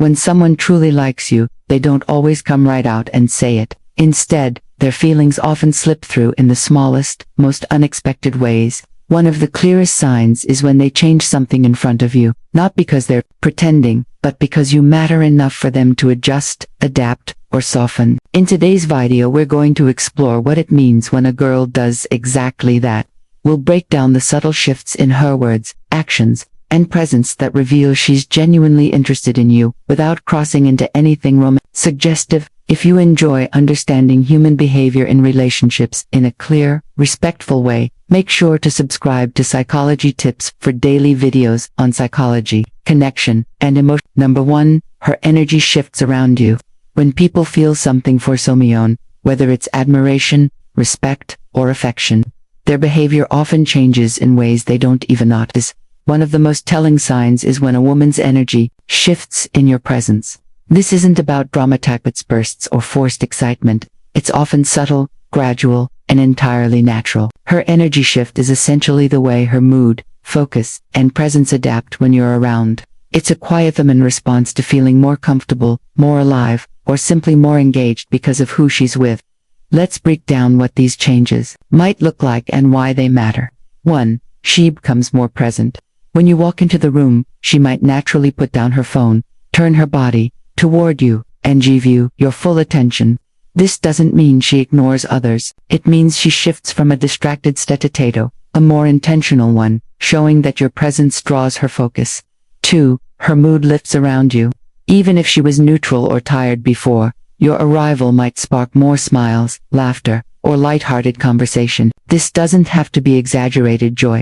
When someone truly likes you, they don't always come right out and say it. Instead, their feelings often slip through in the smallest, most unexpected ways. One of the clearest signs is when they change something in front of you, not because they're pretending, but because you matter enough for them to adjust, adapt, or soften. In today's video, we're going to explore what it means when a girl does exactly that. We'll break down the subtle shifts in her words, actions, and presence that reveal she's genuinely interested in you, without crossing into anything suggestive. If you enjoy understanding human behavior in relationships in a clear, respectful way, make sure to subscribe to Psychology Tips for daily videos on psychology, connection, and emotion. Number 1. Her energy shifts around you. When people feel something for someone, whether it's admiration, respect, or affection, their behavior often changes in ways they don't even notice. One of the most telling signs is when a woman's energy shifts in your presence. This isn't about dramatic bursts or forced excitement. It's often subtle, gradual, and entirely natural. Her energy shift is essentially the way her mood, focus, and presence adapt when you're around. It's a quiet response to feeling more comfortable, more alive, or simply more engaged because of who she's with. Let's break down what these changes might look like and why they matter. 1. She becomes more present. When you walk into the room, she might naturally put down her phone, turn her body toward you, and give you your full attention. This doesn't mean she ignores others. It means she shifts from a distracted state to a more intentional one, showing that your presence draws her focus. 2. Her mood lifts around you. Even if she was neutral or tired before, your arrival might spark more smiles, laughter, or lighthearted conversation. This doesn't have to be exaggerated joy.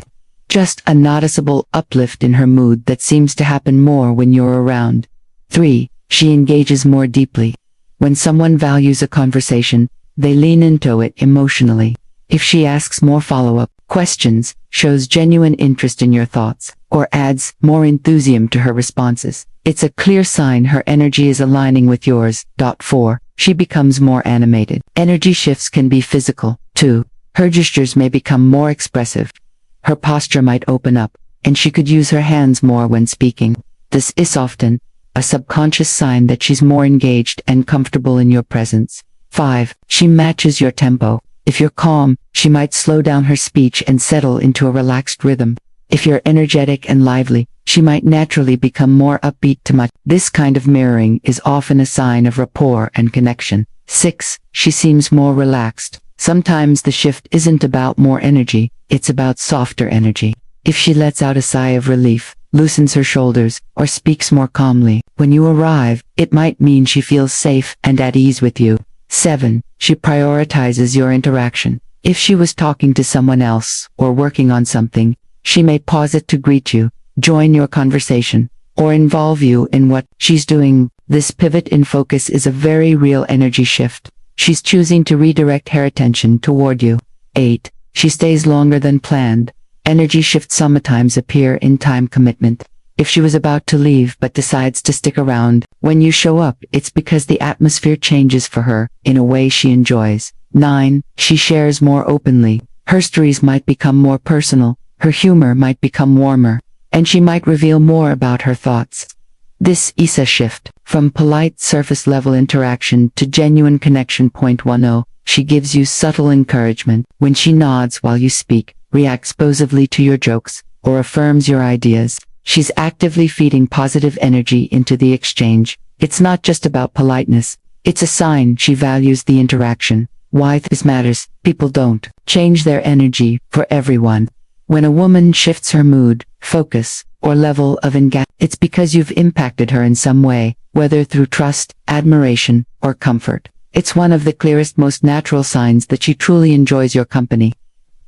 Just a noticeable uplift in her mood that seems to happen more when you're around. 3. She engages more deeply. When someone values a conversation, they lean into it emotionally. If she asks more follow-up questions, shows genuine interest in your thoughts, or adds more enthusiasm to her responses, it's a clear sign her energy is aligning with yours. 4. She becomes more animated. Energy shifts can be physical, too. Her gestures may become more expressive. Her posture might open up, and she could use her hands more when speaking. This is often a subconscious sign that she's more engaged and comfortable in your presence. 5. She matches your tempo. If you're calm, she might slow down her speech and settle into a relaxed rhythm. If you're energetic and lively, she might naturally become more upbeat to match. This kind of mirroring is often a sign of rapport and connection. 6. She seems more relaxed. Sometimes the shift isn't about more energy, it's about softer energy. If she lets out a sigh of relief, loosens her shoulders, or speaks more calmly, when you arrive, it might mean she feels safe and at ease with you. 7. She prioritizes your interaction. If she was talking to someone else, or working on something, she may pause it to greet you, join your conversation, or involve you in what she's doing. This pivot in focus is a very real energy shift. She's choosing to redirect her attention toward you. 8. She stays longer than planned. Energy shifts sometimes appear in time commitment. If she was about to leave but decides to stick around, when you show up, it's because the atmosphere changes for her, in a way she enjoys. 9. She shares more openly. Her stories might become more personal, her humor might become warmer, and she might reveal more about her thoughts. This is a shift from polite surface-level interaction to genuine connection. 10. She gives you subtle encouragement. When she nods while you speak, reacts positively to your jokes, or affirms your ideas, she's actively feeding positive energy into the exchange. It's not just about politeness, it's a sign she values the interaction. Why this matters: people don't change their energy for everyone. When a woman shifts her mood, focus, or level of engagement, it's because you've impacted her in some way, whether through trust, admiration, or comfort. It's one of the clearest, most natural signs that she truly enjoys your company.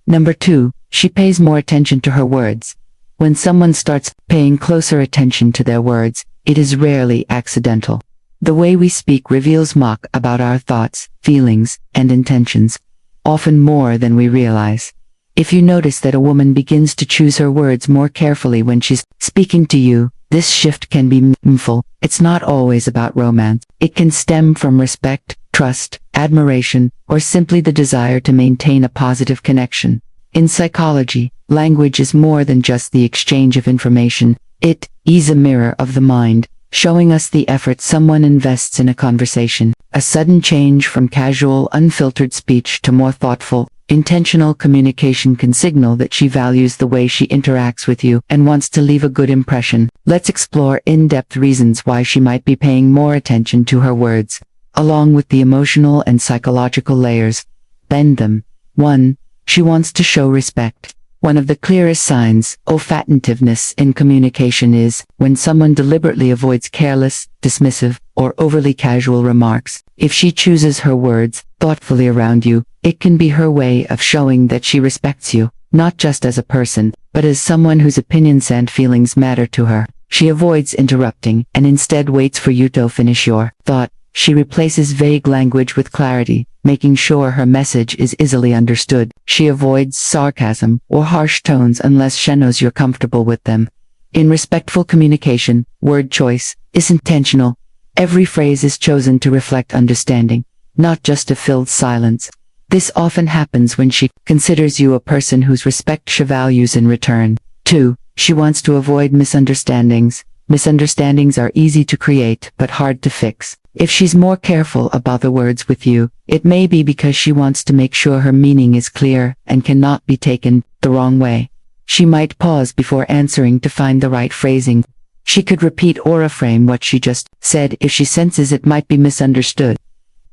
Number 2. She pays more attention to her words. When someone starts paying closer attention to their words, it is rarely accidental. The way we speak reveals much about our thoughts, feelings, and intentions, often more than we realize. If you notice that a woman begins to choose her words more carefully when she's speaking to you, this shift can be meaningful. It's not always about romance. It can stem from respect, trust, admiration, or simply the desire to maintain a positive connection. In psychology, language is more than just the exchange of information. It is a mirror of the mind, showing us the effort someone invests in a conversation. A sudden change from casual, unfiltered speech to more thoughtful, intentional communication can signal that she values the way she interacts with you and wants to leave a good impression. Let's explore in-depth reasons why she might be paying more attention to her words, along with the emotional and psychological layers. Bend them. 1. She wants to show respect. One of the clearest signs of attentiveness in communication is when someone deliberately avoids careless, dismissive, or overly casual remarks. If she chooses her words thoughtfully around you, it can be her way of showing that she respects you, not just as a person, but as someone whose opinions and feelings matter to her. She avoids interrupting and instead waits for you to finish your thought. She replaces vague language with clarity, making sure her message is easily understood. She avoids sarcasm or harsh tones unless she knows you're comfortable with them. In respectful communication, word choice is intentional. Every phrase is chosen to reflect understanding, not just to fill silence. This often happens when she considers you a person whose respect she values in return. 2. She wants to avoid misunderstandings. Misunderstandings are easy to create but hard to fix. If she's more careful about the words with you, it may be because she wants to make sure her meaning is clear and cannot be taken the wrong way. She might pause before answering to find the right phrasing. She could repeat or reframe what she just said if she senses it might be misunderstood.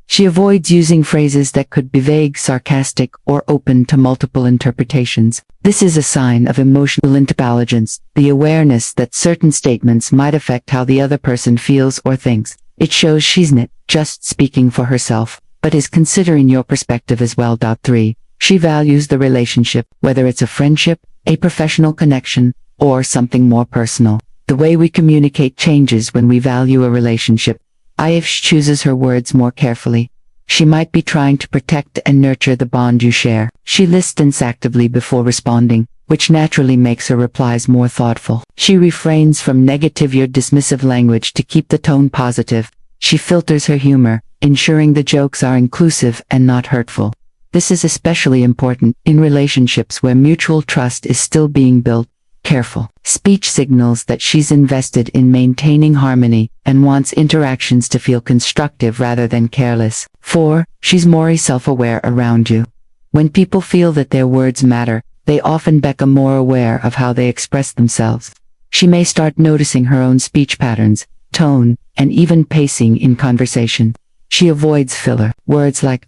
She avoids using phrases that could be vague, sarcastic, or open to multiple interpretations. This is a sign of emotional intelligence, the awareness that certain statements might affect how the other person feels or thinks. It shows she's not just speaking for herself, but is considering your perspective as well. 3. She values the relationship, whether it's a friendship, a professional connection, or something more personal. The way we communicate changes when we value a relationship. If she chooses her words more carefully, she might be trying to protect and nurture the bond you share. She listens actively before responding, which naturally makes her replies more thoughtful. She refrains from negative or dismissive language to keep the tone positive. She filters her humor, ensuring the jokes are inclusive and not hurtful. This is especially important in relationships where mutual trust is still being built. Careful speech signals that she's invested in maintaining harmony and wants interactions to feel constructive rather than careless. 4. She's more self-aware around you. When people feel that their words matter, they often become more aware of how they express themselves. She may start noticing her own speech patterns, tone, and even pacing in conversation. She avoids filler words like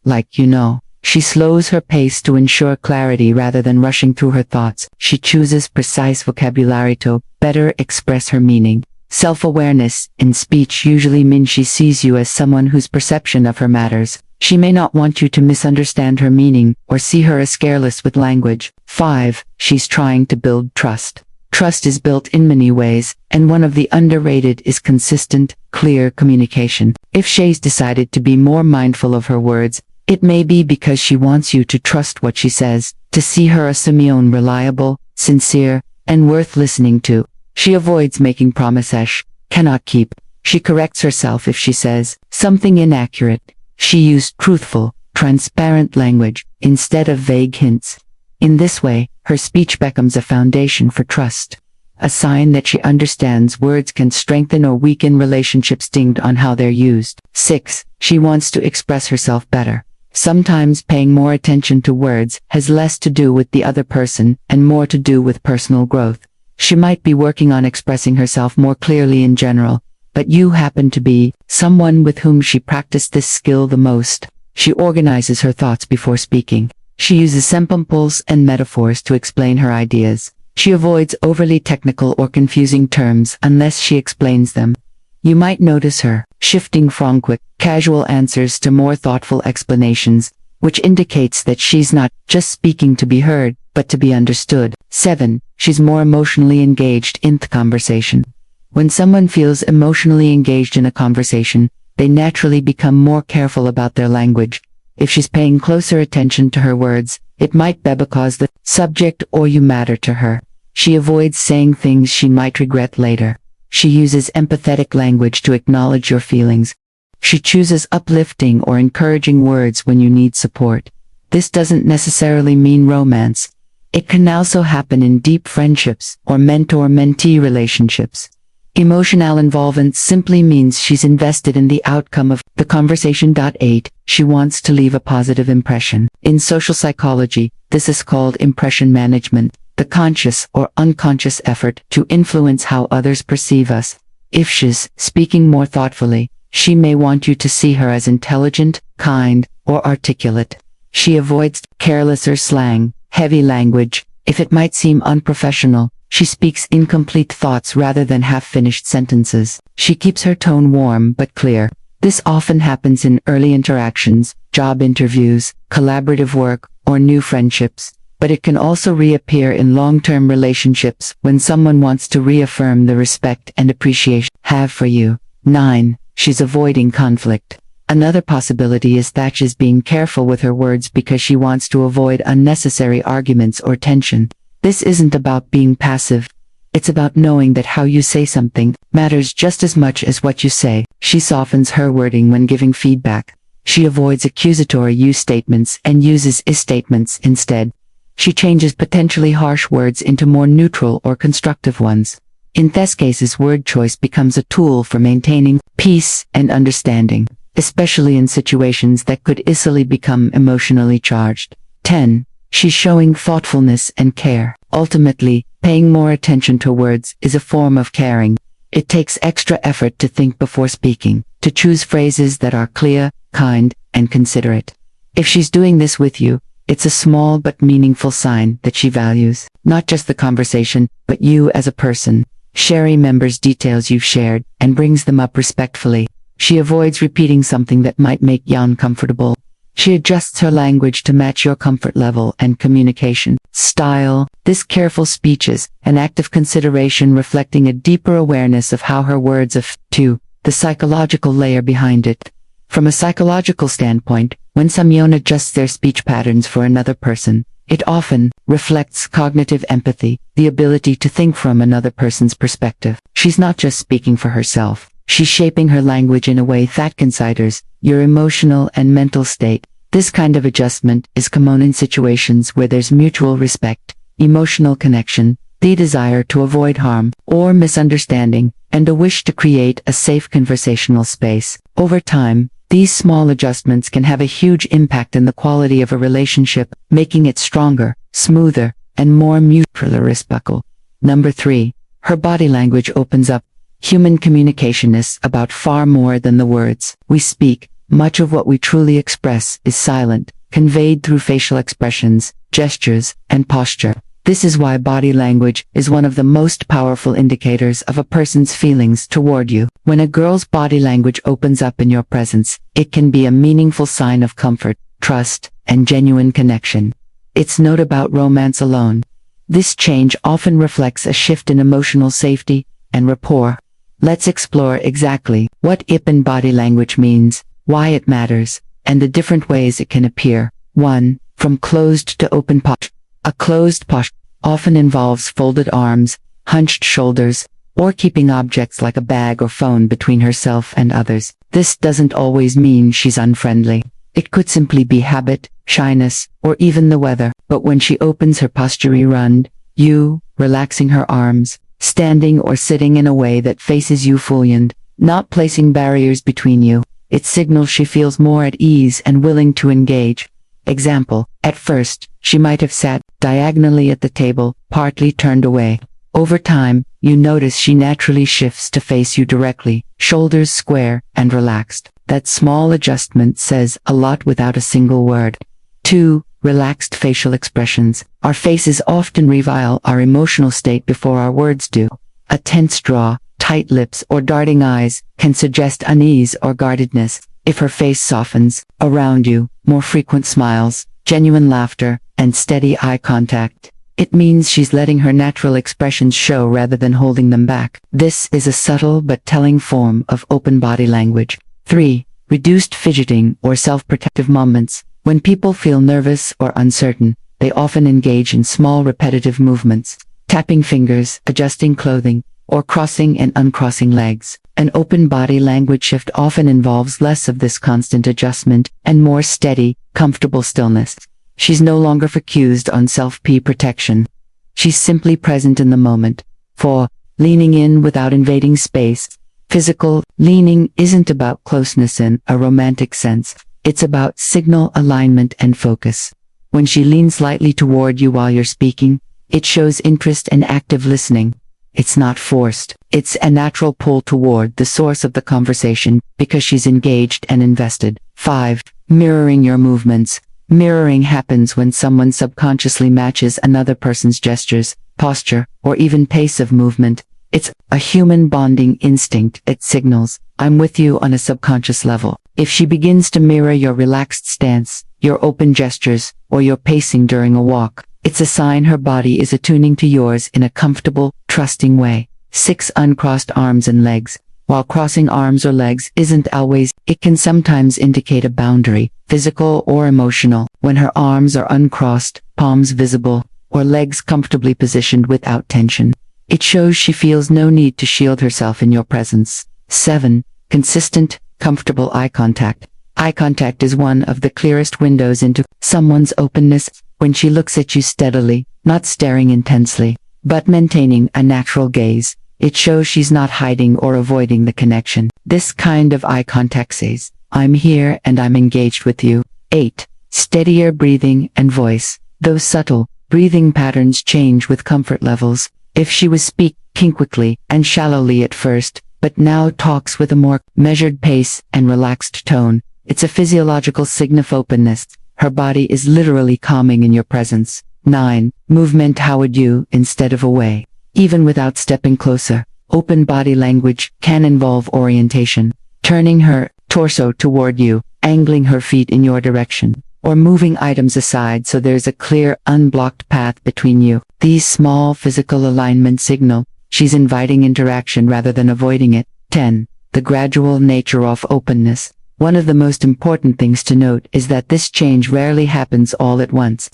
like you know. She slows her pace to ensure clarity rather than rushing through her thoughts. She chooses precise vocabulary to better express her meaning. Self-awareness in speech usually means she sees you as someone whose perception of her matters. She may not want you to misunderstand her meaning or see her as careless with language. 5. She's trying to build trust. Trust is built in many ways, and one of the underrated is consistent, clear communication. If she's decided to be more mindful of her words, it may be because she wants you to trust what she says, to see her as someone reliable, sincere, and worth listening to. She avoids making promises she cannot keep. She corrects herself if she says something inaccurate. She used truthful, transparent language instead of vague hints. In this way, her speech becomes a foundation for trust. A sign that she understands words can strengthen or weaken relationships depending on how they're used. 6. She wants to express herself better. Sometimes paying more attention to words has less to do with the other person and more to do with personal growth. She might be working on expressing herself more clearly in general, but you happen to be someone with whom she practiced this skill the most. She organizes her thoughts before speaking. She uses examples and metaphors to explain her ideas. She avoids overly technical or confusing terms unless she explains them. You might notice her shifting from quick, casual answers to more thoughtful explanations, which indicates that she's not just speaking to be heard, but to be understood. 7. She's more emotionally engaged in the conversation. When someone feels emotionally engaged in a conversation, they naturally become more careful about their language. If she's paying closer attention to her words, it might be because the subject or you matter to her. She avoids saying things she might regret later. She uses empathetic language to acknowledge your feelings. She chooses uplifting or encouraging words when you need support. This doesn't necessarily mean romance. It can also happen in deep friendships or mentor-mentee relationships. Emotional involvement simply means she's invested in the outcome of the conversation. 8. She wants to leave a positive impression. In social psychology, this is called impression management, the conscious or unconscious effort to influence how others perceive us. If she's speaking more thoughtfully, she may want you to see her as intelligent, kind, or articulate. She avoids careless or slang, heavy language. If it might seem unprofessional, she speaks incomplete thoughts rather than half-finished sentences. She keeps her tone warm but clear. This often happens in early interactions, job interviews, collaborative work, or new friendships. But it can also reappear in long-term relationships when someone wants to reaffirm the respect and appreciation have for you. 9. She's avoiding conflict. Another possibility is that she's being careful with her words because she wants to avoid unnecessary arguments or tension. This isn't about being passive. It's about knowing that how you say something matters just as much as what you say. She softens her wording when giving feedback. She avoids accusatory you statements and uses is statements instead. She changes potentially harsh words into more neutral or constructive ones. In these cases, word choice becomes a tool for maintaining peace and understanding, especially in situations that could easily become emotionally charged. 10. She's showing thoughtfulness and care. Ultimately, paying more attention to words is a form of caring. It takes extra effort to think before speaking, to choose phrases that are clear, kind, and considerate. If she's doing this with you, it's a small but meaningful sign that she values not just the conversation, but you as a person. She remembers details you've shared and brings them up respectfully. She avoids repeating something that might make you uncomfortable. She adjusts her language to match your comfort level and communication style. This careful speech is an act of consideration reflecting a deeper awareness of how her words affect the psychological layer behind it. From a psychological standpoint, when someone adjusts their speech patterns for another person, it often reflects cognitive empathy, the ability to think from another person's perspective. She's not just speaking for herself. She's shaping her language in a way that considers your emotional and mental state. This kind of adjustment is common in situations where there's mutual respect, emotional connection, the desire to avoid harm or misunderstanding, and a wish to create a safe conversational space. Over time, these small adjustments can have a huge impact in the quality of a relationship, making it stronger, smoother, and more mutually respectful. Number 3. Her body language opens up. Human communication is about far more than the words we speak. Much of what we truly express is silent, conveyed through facial expressions, gestures, and posture. This is why body language is one of the most powerful indicators of a person's feelings toward you. When a girl's body language opens up in your presence, it can be a meaningful sign of comfort, trust, and genuine connection. It's not about romance alone. This change often reflects a shift in emotional safety and rapport. Let's explore exactly what open body language means, why it matters, and the different ways it can appear. 1. From closed to open posture. A closed posture often involves folded arms, hunched shoulders, or keeping objects like a bag or phone between herself and others. This doesn't always mean she's unfriendly. It could simply be habit, shyness, or even the weather. But when she opens her posture around you, relaxing her arms, standing or sitting in a way that faces you fully, not placing barriers between you, it signals she feels more at ease and willing to engage. Example, at first, she might have sat diagonally at the table, partly turned away. Over time, you notice she naturally shifts to face you directly, shoulders square and relaxed. That small adjustment says a lot without a single word. 2. Relaxed facial expressions. Our faces often reveal our emotional state before our words do. A tense jaw, tight lips, or darting eyes can suggest unease or guardedness. If her face softens around you, more frequent smiles, genuine laughter, and steady eye contact, it means she's letting her natural expressions show rather than holding them back. This is a subtle but telling form of open body language. 3. Reduced fidgeting or self-protective moments. When people feel nervous or uncertain, they often engage in small repetitive movements, tapping fingers, adjusting clothing, or crossing and uncrossing legs. An open body language shift often involves less of this constant adjustment and more steady, comfortable stillness. She's no longer focused on self-protection. She's simply present in the moment. 4. leaning in without invading space. Physical leaning isn't about closeness in a romantic sense. It's about signal alignment and focus. When she leans slightly toward you while you're speaking, it shows interest and active listening. It's not forced. It's a natural pull toward the source of the conversation because she's engaged and invested. 5. Mirroring your movements. Mirroring happens when someone subconsciously matches another person's gestures, posture, or even pace of movement. It's a human bonding instinct. It signals, I'm with you on a subconscious level. If she begins to mirror your relaxed stance, your open gestures, or your pacing during a walk, it's a sign her body is attuning to yours in a comfortable, trusting way. 6. Uncrossed arms and legs. While crossing arms or legs isn't always, it can sometimes indicate a boundary, physical or emotional. When her arms are uncrossed, palms visible, or legs comfortably positioned without tension, it shows she feels no need to shield herself in your presence. 7. Consistent, comfortable eye contact. Eye contact is one of the clearest windows into someone's openness. When she looks at you steadily, not staring intensely, but maintaining a natural gaze, it shows she's not hiding or avoiding the connection. This kind of eye contact says, I'm here and I'm engaged with you. 8. Steadier breathing and voice. Those subtle, breathing patterns change with comfort levels. If she was speaking quickly and shallowly at first, but now talks with a more measured pace and relaxed tone, it's a physiological sign of openness. Her body is literally calming in your presence. 9. Movement toward you instead of away. Even without stepping closer, open body language can involve orientation, turning her torso toward you, angling her feet in your direction, or moving items aside so there's a clear, unblocked path between you. These small physical alignments signal she's inviting interaction rather than avoiding it. 10. The gradual nature of openness. One of the most important things to note is that this change rarely happens all at once.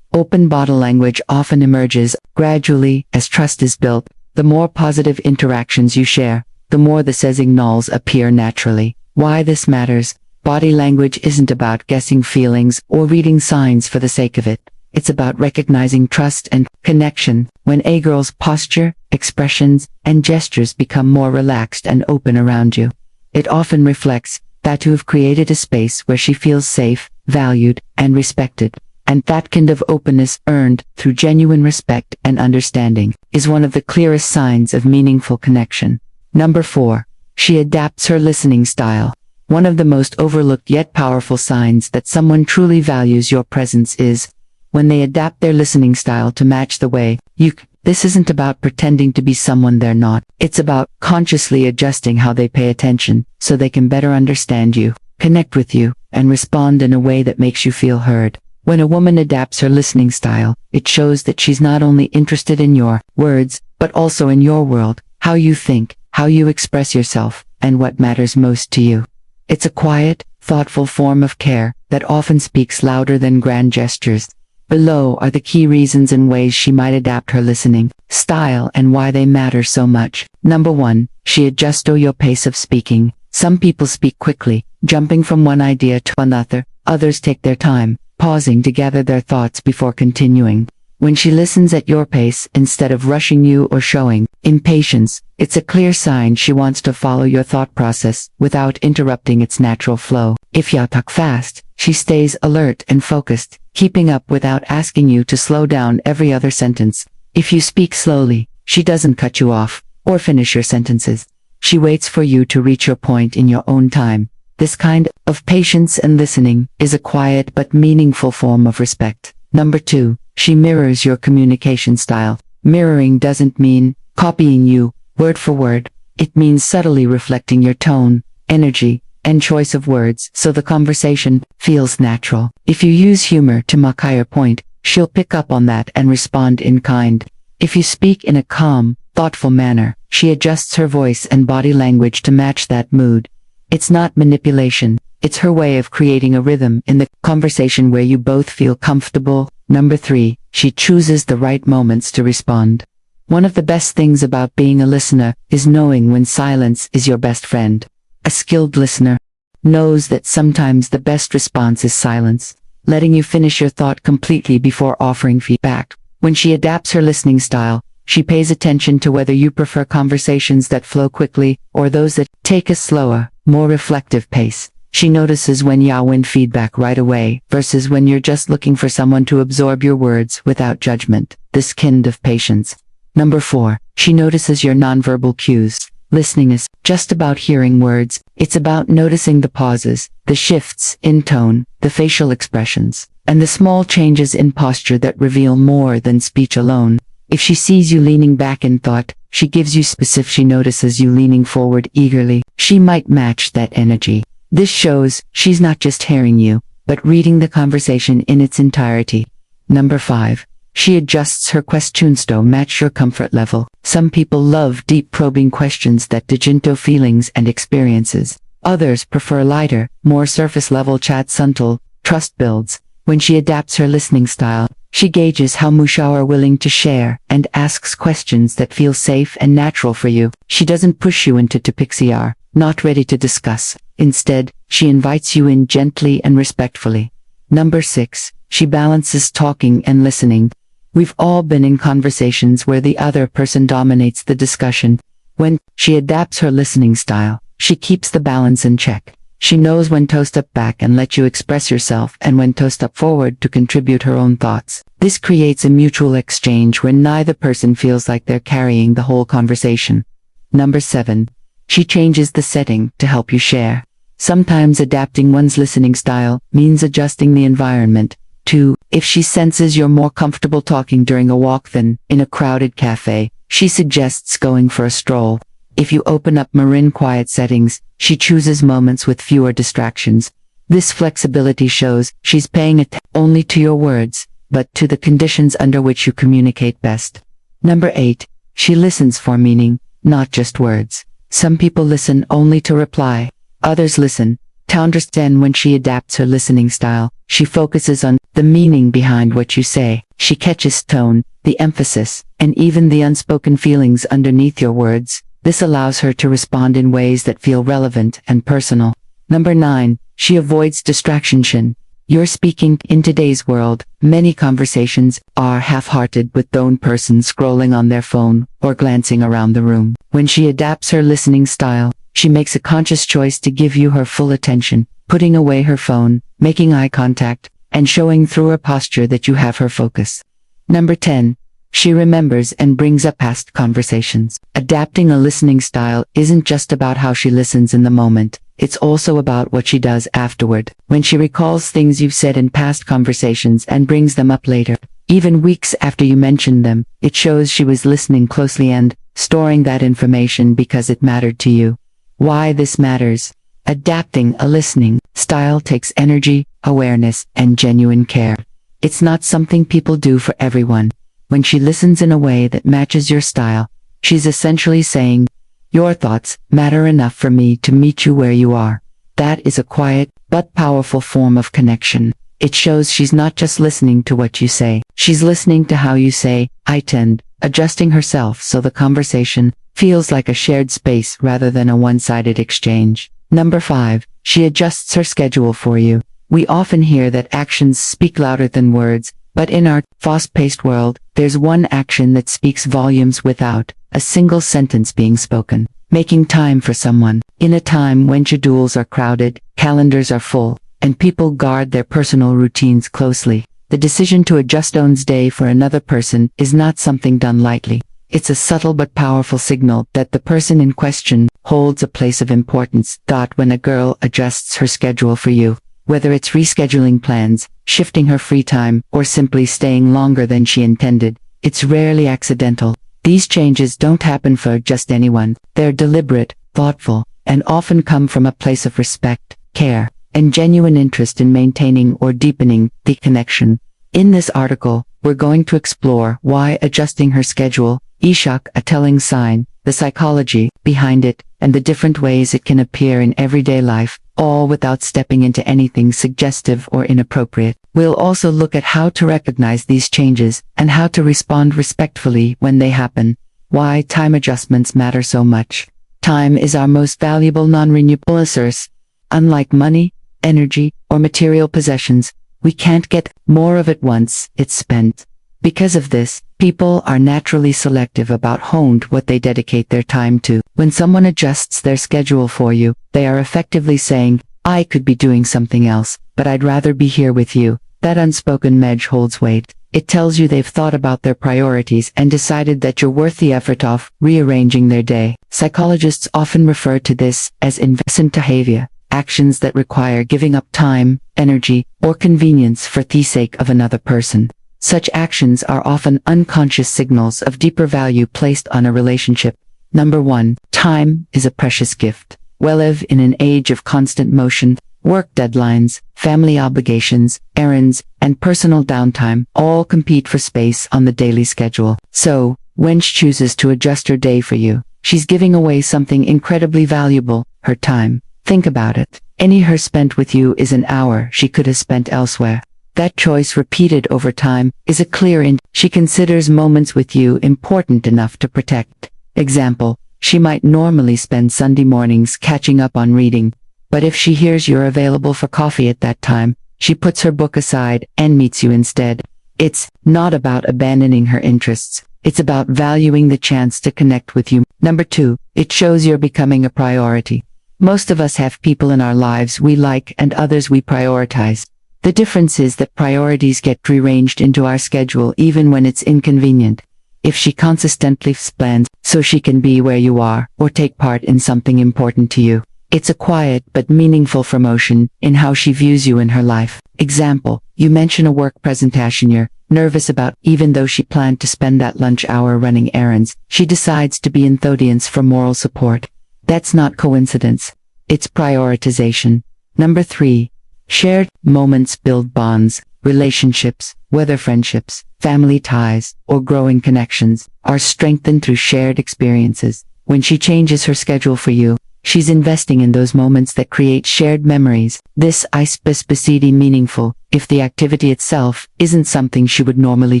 Open body language often emerges gradually as trust is built. The more positive interactions you share, the more the signals appear naturally. Why this matters? Body language isn't about guessing feelings or reading signs for the sake of it. It's about recognizing trust and connection. When a girl's posture, expressions, and gestures become more relaxed and open around you, it often reflects that you have created a space where she feels safe, valued, and respected. And that kind of openness earned through genuine respect and understanding is one of the clearest signs of meaningful connection. Number 4. She adapts her listening style. One of the most overlooked yet powerful signs that someone truly values your presence is when they adapt their listening style to match the way you. This isn't about pretending to be someone they're not. It's about consciously adjusting how they pay attention so they can better understand you, connect with you, and respond in a way that makes you feel heard. When a woman adapts her listening style, it shows that she's not only interested in your words, but also in your world, how you think, how you express yourself, and what matters most to you. It's a quiet, thoughtful form of care that often speaks louder than grand gestures. Below are the key reasons and ways she might adapt her listening style and why they matter so much. Number 1. She adjusts to your pace of speaking. Some people speak quickly, jumping from one idea to another. Others take their time, pausing to gather their thoughts before continuing. When she listens at your pace instead of rushing you or showing impatience, it's a clear sign she wants to follow your thought process without interrupting its natural flow. If you talk fast, she stays alert and focused, keeping up without asking you to slow down every other sentence. If you speak slowly, she doesn't cut you off or finish your sentences. She waits for you to reach your point in your own time. This kind of patience and listening is a quiet but meaningful form of respect. Number 2. She mirrors your communication style. Mirroring doesn't mean copying you, word for word. It means subtly reflecting your tone, energy, and choice of words so the conversation feels natural. If you use humor to mock her point, she'll pick up on that and respond in kind. If you speak in a calm, thoughtful manner, she adjusts her voice and body language to match that mood. It's not manipulation, it's her way of creating a rhythm in the conversation where you both feel comfortable. Number 3. She chooses the right moments to respond. One of the best things about being a listener is knowing when silence is your best friend. A skilled listener knows that sometimes the best response is silence, letting you finish your thought completely before offering feedback. When she adapts her listening style, She pays attention to whether you prefer conversations that flow quickly or those that take a slower, more reflective pace. She notices when you want feedback right away versus when you're just looking for someone to absorb your words without judgment. This kind of patience. Number 4. She notices your nonverbal cues. Listening is just about hearing words. It's about noticing the pauses, the shifts in tone, the facial expressions, and the small changes in posture that reveal more than speech alone. If she sees you leaning back in thought, she gives you specific. She notices you leaning forward eagerly, she might match that energy. This shows she's not just hearing you, but reading the conversation in its entirety. Number 5. She adjusts her questions to match your comfort level. Some people love deep probing questions that dig into feelings and experiences. Others prefer lighter, more surface-level chat. Subtle trust builds. When she adapts her listening style, she gauges how much you are willing to share and asks questions that feel safe and natural for you. She doesn't push you into topics you are not ready to discuss. Instead, she invites you in gently and respectfully. Number 6. She balances talking and listening. We've all been in conversations where the other person dominates the discussion. When she adapts her listening style, she keeps the balance in check. She knows when to step back and let you express yourself and when to step forward to contribute her own thoughts. This creates a mutual exchange where neither person feels like they're carrying the whole conversation. Number 7. She changes the setting to help you share. Sometimes adapting one's listening style means adjusting the environment. 2. If she senses you're more comfortable talking during a walk than in a crowded cafe, she suggests going for a stroll. If you open up in quiet settings, she chooses moments with fewer distractions. This flexibility shows she's paying attention only to your words, but to the conditions under which you communicate best. Number 8. She listens for meaning, not just words. Some people listen only to reply. Others listen to understand. When she adapts her listening style, she focuses on the meaning behind what you say. She catches tone, the emphasis, and even the unspoken feelings underneath your words. This allows her to respond in ways that feel relevant and personal. Number 9. She avoids distraction. You're speaking in today's world. Many conversations are half-hearted with lone person scrolling on their phone or glancing around the room. When she adapts her listening style, she makes a conscious choice to give you her full attention, putting away her phone, making eye contact, and showing through her posture that you have her focus. Number 10. She remembers and brings up past conversations. Adapting a listening style isn't just about how she listens in the moment. It's also about what she does afterward. When she recalls things you've said in past conversations and brings them up later, even weeks after you mentioned them, it shows she was listening closely and storing that information because it mattered to you. Why this matters? Adapting a listening style takes energy, awareness, and genuine care. It's not something people do for everyone. When she listens in a way that matches your style, she's essentially saying, your thoughts matter enough for me to meet you where you are. That is a quiet, but powerful form of connection. It shows she's not just listening to what you say, she's listening to how you say, I tend, adjusting herself so the conversation feels like a shared space rather than a one-sided exchange. Number 5. She adjusts her schedule for you. We often hear that actions speak louder than words, but in our fast-paced world, there's one action that speaks volumes without a single sentence being spoken. Making time for someone. In a time when schedules are crowded, calendars are full, and people guard their personal routines closely, the decision to adjust one's day for another person is not something done lightly. It's a subtle but powerful signal that the person in question holds a place of importance. When a girl adjusts her schedule for you, whether it's rescheduling plans, shifting her free time, or simply staying longer than she intended, it's rarely accidental. These changes don't happen for just anyone. They're deliberate, thoughtful, and often come from a place of respect, care, and genuine interest in maintaining or deepening the connection. In this article, we're going to explore why adjusting her schedule is a telling sign, the psychology behind it, and the different ways it can appear in everyday life, all without stepping into anything suggestive or inappropriate. We'll also look at how to recognize these changes and how to respond respectfully when they happen. Why time adjustments matter so much. Time is our most valuable non-renewable resource. Unlike money, energy, or material possessions, we can't get more of it once it's spent. Because of this, People are naturally selective about what they dedicate their time to. When someone adjusts their schedule for you, they are effectively saying, I could be doing something else, but I'd rather be here with you. That unspoken message holds weight. It tells you they've thought about their priorities and decided that you're worth the effort of rearranging their day. Psychologists often refer to this as investment behavior, actions that require giving up time, energy, or convenience for the sake of another person. Such actions are often unconscious signals of deeper value placed on a relationship. Number 1. Time is a precious gift. We live in an age of constant motion. Work deadlines, family obligations, errands, and personal downtime all compete for space on the daily schedule. So, when she chooses to adjust her day for you, she's giving away something incredibly valuable, her time. Think about it. Any hour spent with you is an hour she could have spent elsewhere. That choice repeated over time is a clear hint she considers moments with you important enough to protect. Example, she might normally spend Sunday mornings catching up on reading, but if she hears you're available for coffee at that time, she puts her book aside and meets you instead. It's not about abandoning her interests. It's about valuing the chance to connect with you. Number 2, it shows you're becoming a priority. Most of us have people in our lives we like and others we prioritize. The difference is that priorities get rearranged into our schedule even when it's inconvenient. If she consistently plans so she can be where you are or take part in something important to you, it's a quiet but meaningful promotion in how she views you in her life. Example, you mention a work presentation you're nervous about. Even though she planned to spend that lunch hour running errands, she decides to be in the audience for moral support. That's not coincidence. It's prioritization. Number 3. Shared moments build bonds. Relationships, whether friendships, family ties, or growing connections, are strengthened through shared experiences. When she changes her schedule for you, she's investing in those moments that create shared memories. This is especially meaningful if the activity itself isn't something she would normally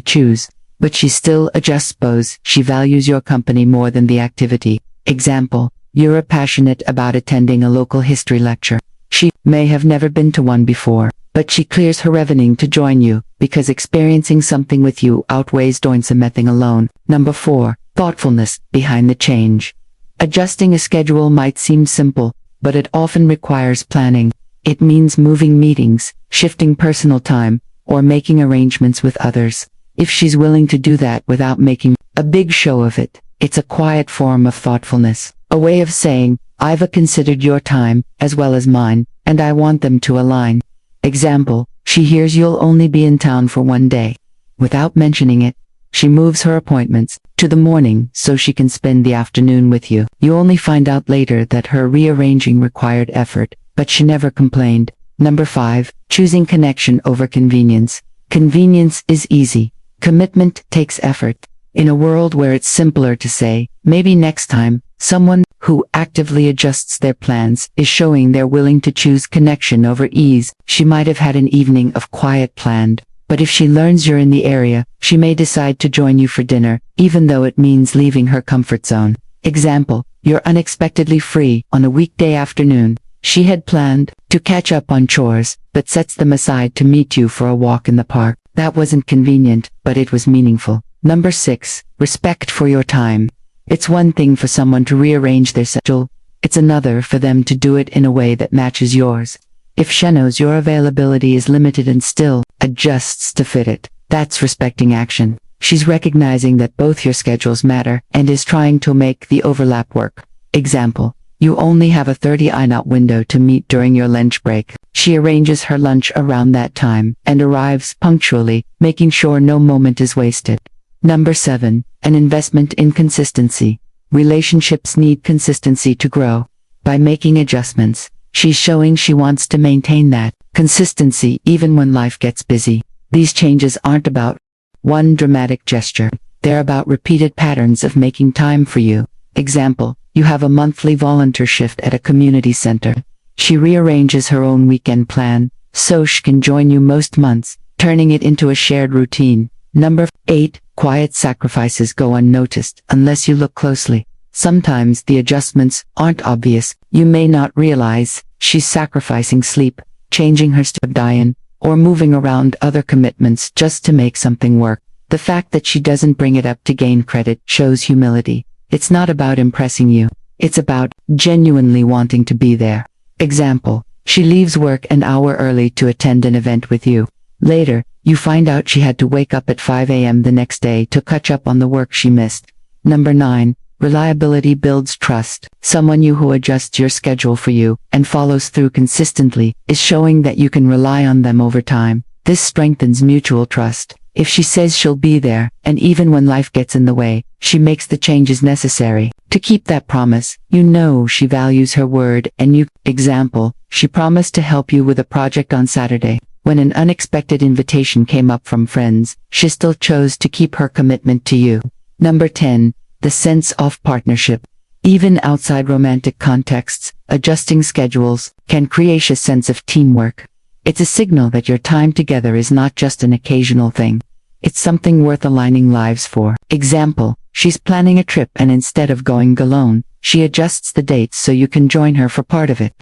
choose, but she still adjusts suppose she values your company more than the activity. Example, you're passionate about attending a local history lecture. She may have never been to one before, but she clears her revenue to join you because experiencing something with you outweighs doing something alone. Number 4, thoughtfulness behind the change. Adjusting a schedule might seem simple, but it often requires planning. It means moving meetings, shifting personal time, or making arrangements with others. If she's willing to do that without making a big show of it, it's a quiet form of thoughtfulness, a way of saying, I've considered your time, as well as mine, and I want them to align. Example, she hears you'll only be in town for one day. Without mentioning it, she moves her appointments to the morning so she can spend the afternoon with you. You only find out later that her rearranging required effort, but she never complained. Number 5, choosing connection over convenience. Convenience is easy. Commitment takes effort. In a world where it's simpler to say, maybe next time, someone who actively adjusts their plans is showing they're willing to choose connection over ease. She might have had an evening of quiet planned, but if she learns you're in the area, she may decide to join you for dinner, even though it means leaving her comfort zone. Example, you're unexpectedly free on a weekday afternoon. She had planned to catch up on chores, but sets them aside to meet you for a walk in the park. That wasn't convenient, but it was meaningful. Number 6, respect for your time. It's one thing for someone to rearrange their schedule, it's another for them to do it in a way that matches yours. If she knows your availability is limited and still adjusts to fit it, that's respecting action. She's recognizing that both your schedules matter and is trying to make the overlap work. Example, you only have a 30-minute window to meet during your lunch break. She arranges her lunch around that time and arrives punctually, making sure no moment is wasted. Number 7, an investment in consistency. Relationships need consistency to grow. By making adjustments, she's showing she wants to maintain that consistency even when life gets busy. These changes aren't about one dramatic gesture. They're about repeated patterns of making time for you. Example, you have a monthly volunteer shift at a community center. She rearranges her own weekend plan so she can join you most months, turning it into a shared routine. Number 8, quiet sacrifices go unnoticed unless you look closely. Sometimes the adjustments aren't obvious. You may not realize she's sacrificing sleep, changing her diet, or moving around other commitments just to make something work. The fact that she doesn't bring it up to gain credit shows humility. It's not about impressing you. It's about genuinely wanting to be there. Example, she leaves work an hour early to attend an event with you. Later, you find out she had to wake up at 5 a.m. the next day to catch up on the work she missed. Number 9. Reliability builds trust. Someone who adjusts your schedule for you and follows through consistently is showing that you can rely on them over time. This strengthens mutual trust. If she says she'll be there, and even when life gets in the way, she makes the changes necessary to keep that promise, you know she values her word and you. Example, she promised to help you with a project on Saturday. When an unexpected invitation came up from friends, she still chose to keep her commitment to you. Number 10. The sense of partnership. Even outside romantic contexts, adjusting schedules can create a sense of teamwork. It's a signal that your time together is not just an occasional thing. It's something worth aligning lives for. Example, she's planning a trip and instead of going alone, she adjusts the dates so you can join her for part of it.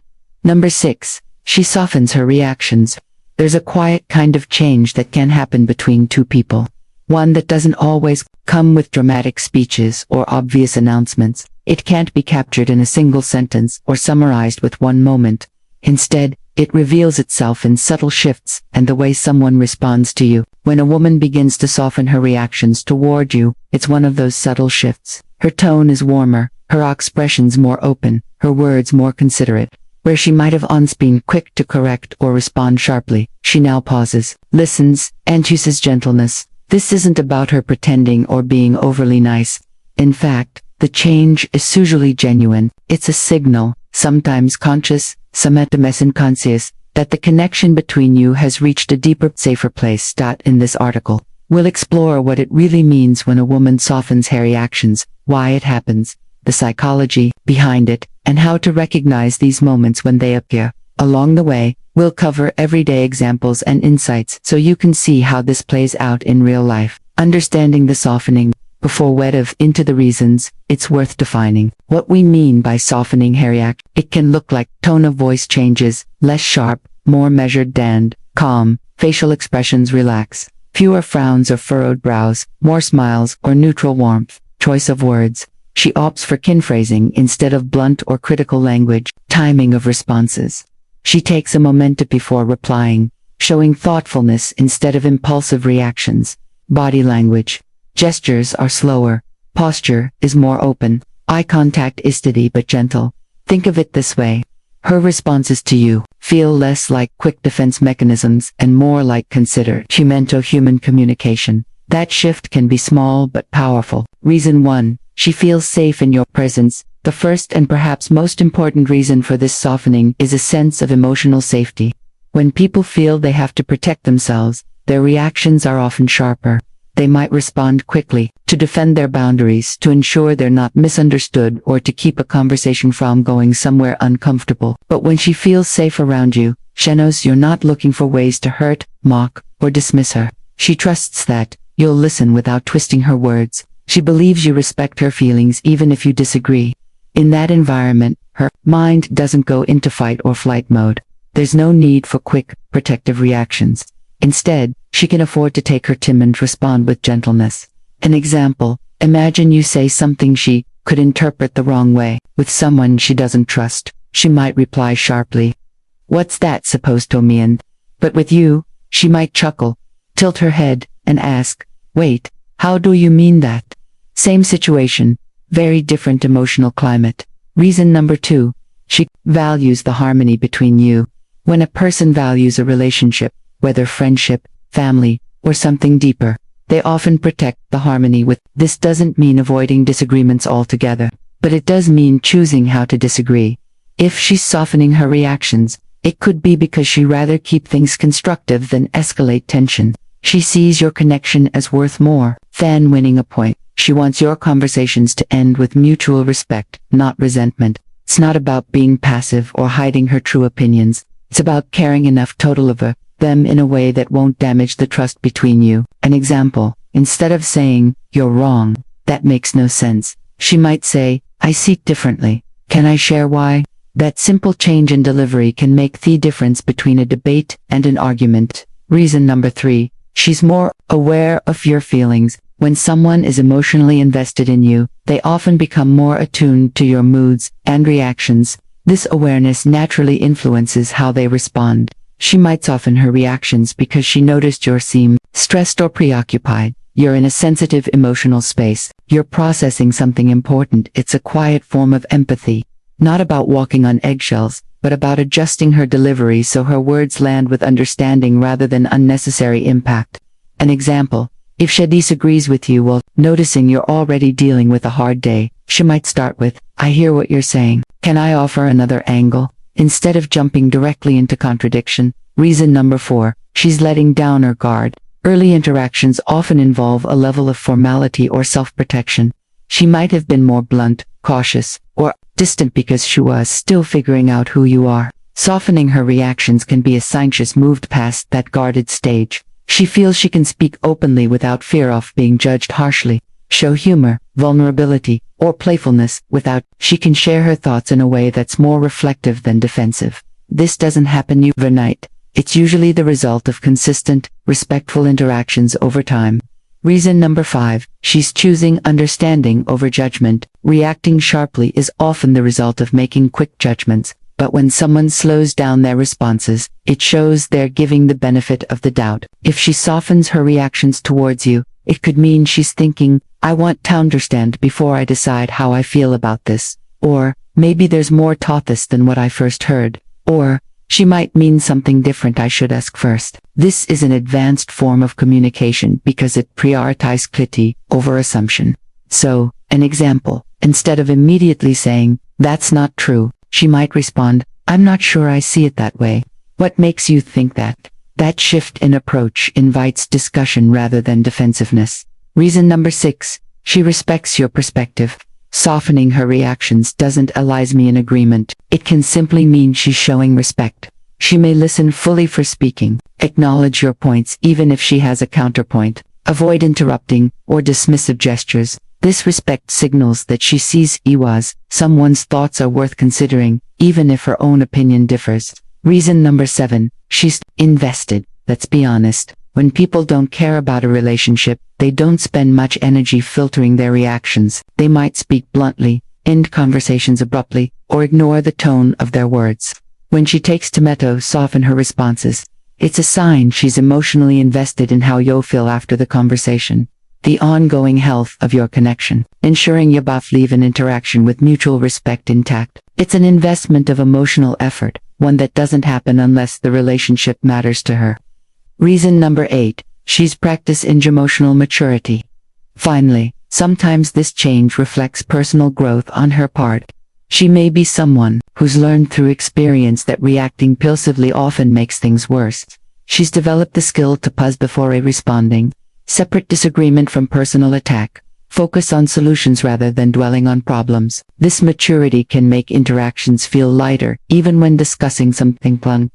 Number 6. She softens her reactions. There's a quiet kind of change that can happen between two people. One that doesn't always come with dramatic speeches or obvious announcements. It can't be captured in a single sentence or summarized with one moment. Instead, it reveals itself in subtle shifts and the way someone responds to you. When a woman begins to soften her reactions toward you, it's one of those subtle shifts. Her tone is warmer, her expressions more open, her words more considerate. Where she might have once been quick to correct or respond sharply, she now pauses, listens, and chooses gentleness. This isn't about her pretending or being overly nice. In fact, the change is usually genuine. It's a signal, sometimes conscious, sometimes unconscious, that the connection between you has reached a deeper, safer place. In this article, we'll explore what it really means when a woman softens her reactions, why it happens, the psychology behind it, and how to recognize these moments when they appear. Along the way, we'll cover everyday examples and insights so you can see how this plays out in real life. Understanding the softening. Before we dive into the reasons, it's worth defining what we mean by softening her reaction. It can look like tone of voice changes, less sharp, more measured and calm, facial expressions relax, fewer frowns or furrowed brows, more smiles or neutral warmth, choice of words. She opts for kin phrasing instead of blunt or critical language, timing of responses. She takes a moment before replying, showing thoughtfulness instead of impulsive reactions. Body language. Gestures are slower. Posture is more open. Eye contact is steady but gentle. Think of it this way. Her responses to you feel less like quick defense mechanisms and more like considered human communication. That shift can be small but powerful. Reason 1. She feels safe in your presence. The first and perhaps most important reason for this softening is a sense of emotional safety. When people feel they have to protect themselves, their reactions are often sharper. They might respond quickly, to defend their boundaries, to ensure they're not misunderstood, or to keep a conversation from going somewhere uncomfortable. But when she feels safe around you, she knows you're not looking for ways to hurt, mock, or dismiss her. She trusts that you'll listen without twisting her words. She believes you respect her feelings even if you disagree. In that environment, her mind doesn't go into fight or flight mode. There's no need for quick, protective reactions. Instead, she can afford to take her time and respond with gentleness. An example, imagine you say something she could interpret the wrong way. With someone she doesn't trust, she might reply sharply, "What's that supposed to mean?" But with you, she might chuckle, tilt her head, and ask, "Wait, how do you mean that?" Same situation, very different emotional climate. Reason number 2. She values the harmony between you. When a person values a relationship, whether friendship, family, or something deeper, they often protect the harmony with. This doesn't mean avoiding disagreements altogether, but it does mean choosing how to disagree. If she's softening her reactions, it could be because she'd rather keep things constructive than escalate tension. She sees your connection as worth more than winning a point. She wants your conversations to end with mutual respect, not resentment. It's not about being passive or hiding her true opinions. It's about caring enough total of them in a way that won't damage the trust between you. An example, instead of saying, "You're wrong, that makes no sense," she might say, "I see it differently. Can I share why?" That simple change in delivery can make the difference between a debate and an argument. Reason number 3. She's more aware of your feelings. When someone is emotionally invested in you, they often become more attuned to your moods and reactions. This awareness naturally influences how they respond. She might soften her reactions because she noticed you seem stressed or preoccupied. You're in a sensitive emotional space. You're processing something important. It's a quiet form of empathy. Not about walking on eggshells, but about adjusting her delivery so her words land with understanding rather than unnecessary impact. An example: if she disagrees with you while noticing you're already dealing with a hard day, she might start with, "I hear what you're saying. Can I offer another angle?" instead of jumping directly into contradiction. Reason number 4, she's letting down her guard. Early interactions often involve a level of formality or self-protection. She might have been more blunt, cautious, or distant because she was still figuring out who you are. Softening her reactions can be a sign she's moved past that guarded stage. She feels she can speak openly without fear of being judged harshly, show humor, vulnerability, or playfulness without. She can share her thoughts in a way that's more reflective than defensive. This doesn't happen overnight. It's usually the result of consistent, respectful interactions over time. Reason number 5, she's choosing understanding over judgment. Reacting sharply is often the result of making quick judgments, but when someone slows down their responses, it shows they're giving the benefit of the doubt. If she softens her reactions towards you, it could mean she's thinking, "I want to understand before I decide how I feel about this." Or, "Maybe there's more to this than what I first heard." Or, "She might mean something different, I should ask first." This is an advanced form of communication because it prioritizes clarity over assumption. So, an example: instead of immediately saying, "That's not true," she might respond, "I'm not sure I see it that way. What makes you think that?" That shift in approach invites discussion rather than defensiveness. Reason number 6, she respects your perspective. Softening her reactions doesn't ally me in agreement. It can simply mean she's showing respect. She may listen fully for speaking, acknowledge your points even if she has a counterpoint, avoid interrupting or dismissive gestures. This respect signals that she sees you as someone's thoughts are worth considering, even if her own opinion differs. Reason number 7, she's invested. Let's be honest. When people don't care about a relationship, they don't spend much energy filtering their reactions. They might speak bluntly, end conversations abruptly, or ignore the tone of their words. When she takes to soften her responses, it's a sign she's emotionally invested in how you'll feel after the conversation, the ongoing health of your connection, ensuring you both leave an interaction with mutual respect intact. It's an investment of emotional effort, one that doesn't happen unless the relationship matters to her. Reason number 8, she's practicing emotional maturity. Finally, sometimes this change reflects personal growth on her part. She may be someone who's learned through experience that reacting impulsively often makes things worse. She's developed the skill to pause before responding, separate disagreement from personal attack, focus on solutions rather than dwelling on problems. This maturity can make interactions feel lighter, even when discussing something fun.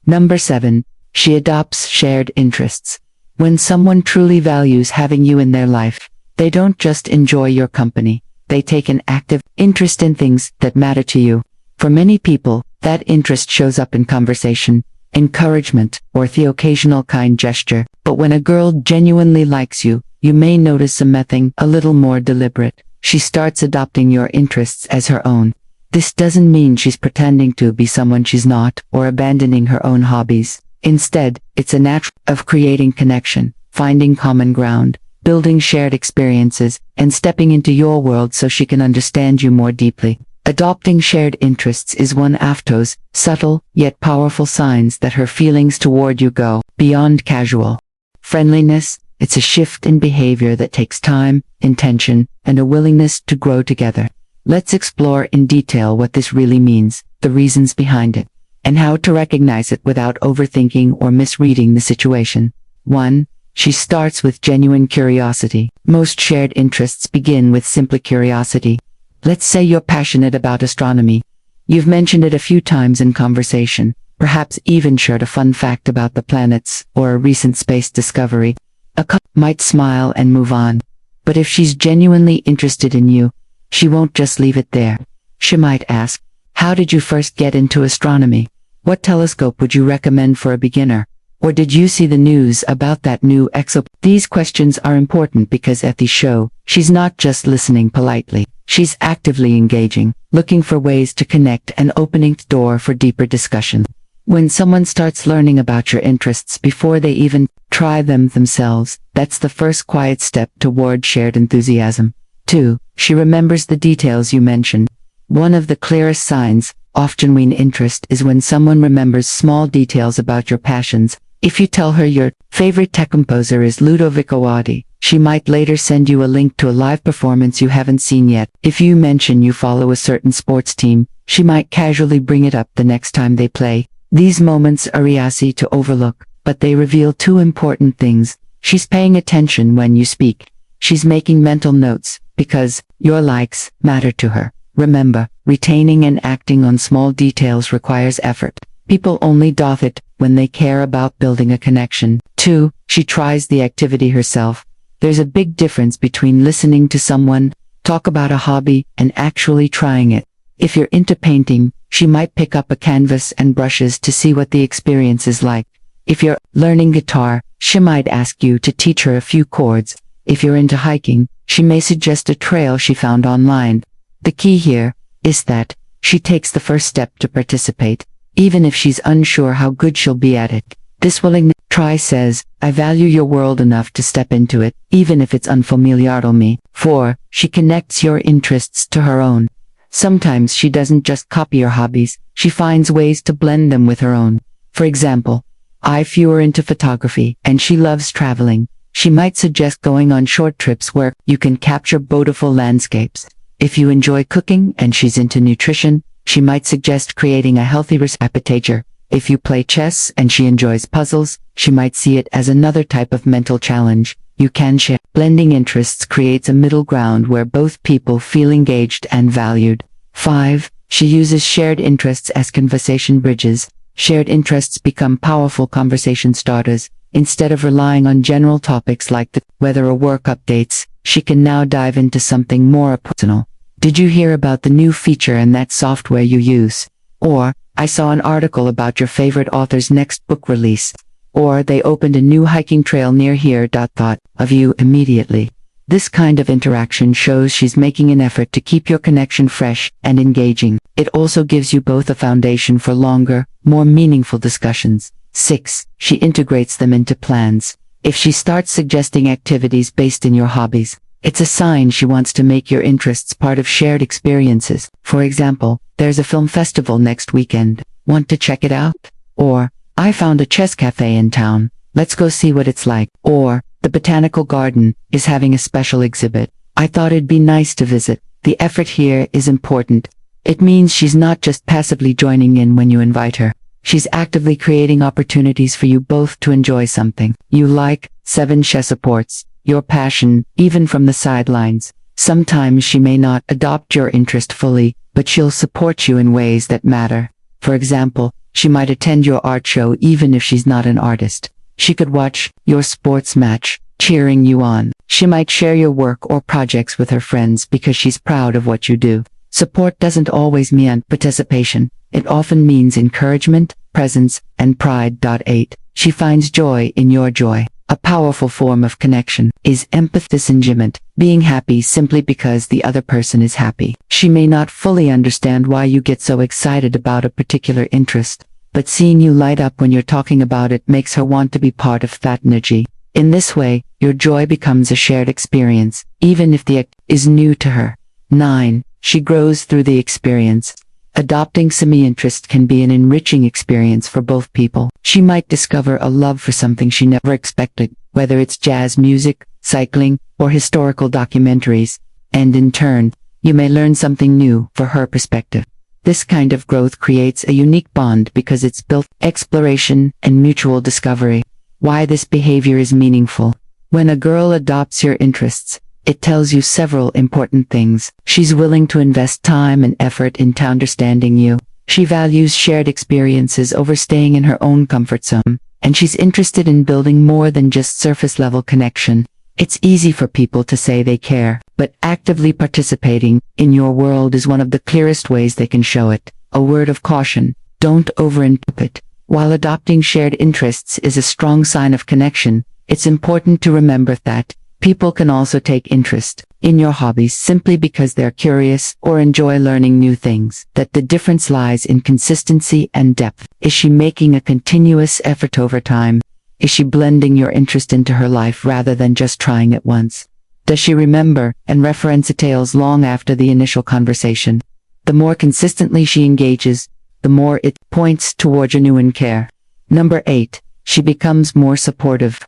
Number 7, she adopts shared interests. When someone truly values having you in their life, they don't just enjoy your company, they take an active interest in things that matter to you. For many people, that interest shows up in conversation, encouragement, or the occasional kind gesture. But when a girl genuinely likes you, you may notice something a little more deliberate. She starts adopting your interests as her own. This doesn't mean she's pretending to be someone she's not, or abandoning her own hobbies. Instead, it's a natural of creating connection, finding common ground, building shared experiences, and stepping into your world so she can understand you more deeply. Adopting shared interests is one of those subtle, yet powerful signs that her feelings toward you go beyond casual friendliness. It's a shift in behavior that takes time, intention, and a willingness to grow together. Let's explore in detail what this really means, the reasons behind it, and how to recognize it without overthinking or misreading the situation. 1. She starts with genuine curiosity. Most shared interests begin with simple curiosity. Let's say you're passionate about astronomy. You've mentioned it a few times in conversation, perhaps even shared a fun fact about the planets or a recent space discovery. A couple might smile and move on. But if she's genuinely interested in you, she won't just leave it there. She might ask, "How did you first get into astronomy? What telescope would you recommend for a beginner?" Or did you see the news about that new exo? These questions are important because at the show, she's not just listening politely. She's actively engaging, looking for ways to connect and opening the door for deeper discussion. When someone starts learning about your interests before they even try them themselves, that's the first quiet step toward shared enthusiasm. 2. She remembers the details you mentioned. One of the clearest signs, often wean interest, is when someone remembers small details about your passions. If you tell her your favorite tech composer is Ludovico Einaudi, she might later send you a link to a live performance you haven't seen yet. If you mention you follow a certain sports team, she might casually bring it up the next time they play. These moments are easy to overlook, but they reveal two important things. She's paying attention when you speak. She's making mental notes, because your likes matter to her. Remember, retaining and acting on small details requires effort. People only do it when they care about building a connection. 2. She tries the activity herself. There's a big difference between listening to someone talk about a hobby and actually trying it. If you're into painting, she might pick up a canvas and brushes to see what the experience is like. If you're learning guitar, she might ask you to teach her a few chords. If you're into hiking, she may suggest a trail she found online. The key here is that she takes the first step to participate, even if she's unsure how good she'll be at it. This willingness try says, I value your world enough to step into it, even if it's unfamiliar to me. 4. She connects your interests to her own. Sometimes she doesn't just copy your hobbies, she finds ways to blend them with her own. For example, if you're into photography and she loves traveling, she might suggest going on short trips where you can capture beautiful landscapes. If you enjoy cooking and she's into nutrition, she might suggest creating a healthy appetizer. If you play chess and she enjoys puzzles, she might see it as another type of mental challenge. You can share. Blending interests creates a middle ground where both people feel engaged and valued. 5. She uses shared interests as conversation bridges. Shared interests become powerful conversation starters. Instead of relying on general topics like the weather or work updates, she can now dive into something more personal. Did you hear about the new feature in that software you use? Or, I saw an article about your favorite author's next book release. Or, they opened a new hiking trail near here. Thought of you immediately. This kind of interaction shows she's making an effort to keep your connection fresh and engaging. It also gives you both a foundation for longer, more meaningful discussions. 6. She integrates them into plans. If she starts suggesting activities based in your hobbies, it's a sign she wants to make your interests part of shared experiences. For example, there's a film festival next weekend. Want to check it out? Or, I found a chess cafe in town. Let's go see what it's like. Or, the botanical garden is having a special exhibit. I thought it'd be nice to visit. The effort here is important. It means she's not just passively joining in when you invite her. She's actively creating opportunities for you both to enjoy something you like. 7. She supports your passion, even from the sidelines. Sometimes she may not adopt your interest fully, but she'll support you in ways that matter. For example, she might attend your art show even if she's not an artist. She could watch your sports match, cheering you on. She might share your work or projects with her friends because she's proud of what you do. Support doesn't always mean participation. It often means encouragement, presence, and pride. 8. She finds joy in your joy. A powerful form of connection is empathy, disengagement, being happy simply because the other person is happy. She may not fully understand why you get so excited about a particular interest, but seeing you light up when you're talking about it makes her want to be part of that energy. In this way, your joy becomes a shared experience, even if the act is new to her. 9. She grows through the experience. Adopting semi-interest can be an enriching experience for both people. She might discover a love for something she never expected, whether it's jazz music, cycling, or historical documentaries, and in turn, you may learn something new for her perspective. This kind of growth creates a unique bond because it's built on exploration and mutual discovery. Why this behavior is meaningful. When a girl adopts your interests, it tells you several important things. She's willing to invest time and effort into understanding you. She values shared experiences over staying in her own comfort zone, and she's interested in building more than just surface-level connection. It's easy for people to say they care, but actively participating in your world is one of the clearest ways they can show it. A word of caution: don't overinterpret. While adopting shared interests is a strong sign of connection, it's important to remember that people can also take interest in your hobbies simply because they're curious or enjoy learning new things. That the difference lies in consistency and depth. Is she making a continuous effort over time? Is she blending your interest into her life rather than just trying it once? Does she remember and reference details long after the initial conversation? The more consistently she engages, the more it points toward genuine care. Number 8. She becomes more supportive.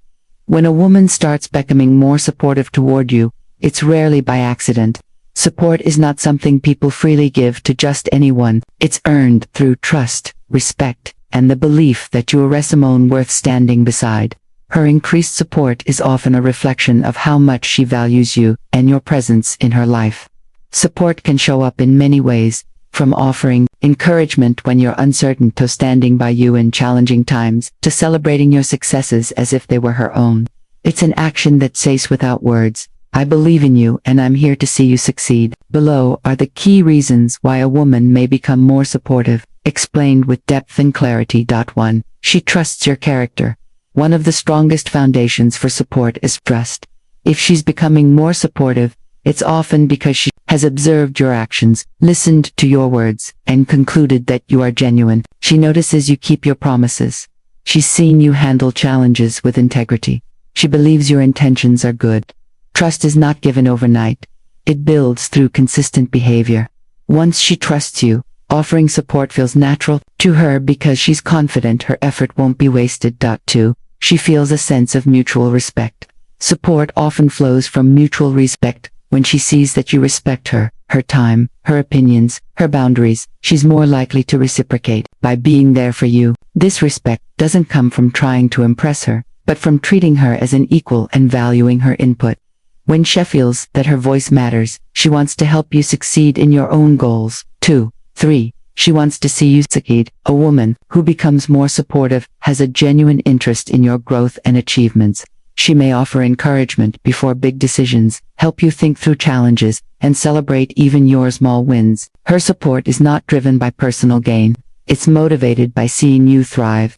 When a woman starts becoming more supportive toward you, it's rarely by accident. Support is not something people freely give to just anyone. It's earned through trust, respect, and the belief that you are someone worth standing beside. Her increased support is often a reflection of how much she values you and your presence in her life. Support can show up in many ways, from offering encouragement when you're uncertain to standing by you in challenging times, to celebrating your successes as if they were her own. It's an action that says without words, I believe in you and I'm here to see you succeed. Below are the key reasons why a woman may become more supportive, explained with depth and clarity. 1. She trusts your character. One of the strongest foundations for support is trust. If she's becoming more supportive, it's often because she has observed your actions, listened to your words, and concluded that you are genuine. She notices you keep your promises. She's seen you handle challenges with integrity. She believes your intentions are good. Trust is not given overnight. It builds through consistent behavior. Once she trusts you, offering support feels natural to her because she's confident her effort won't be wasted. 2. She feels a sense of mutual respect. Support often flows from mutual respect. When she sees that you respect her time, her opinions, her boundaries, she's more likely to reciprocate by being there for you. This respect doesn't come from trying to impress her, but from treating her as an equal and valuing her input. When she feels that her voice matters, she wants to help you succeed in your own goals. 2. 3. She wants to see you succeed. A woman who becomes more supportive has a genuine interest in your growth and achievements. She may offer encouragement before big decisions, help you think through challenges, and celebrate even your small wins. Her support is not driven by personal gain. It's motivated by seeing you thrive.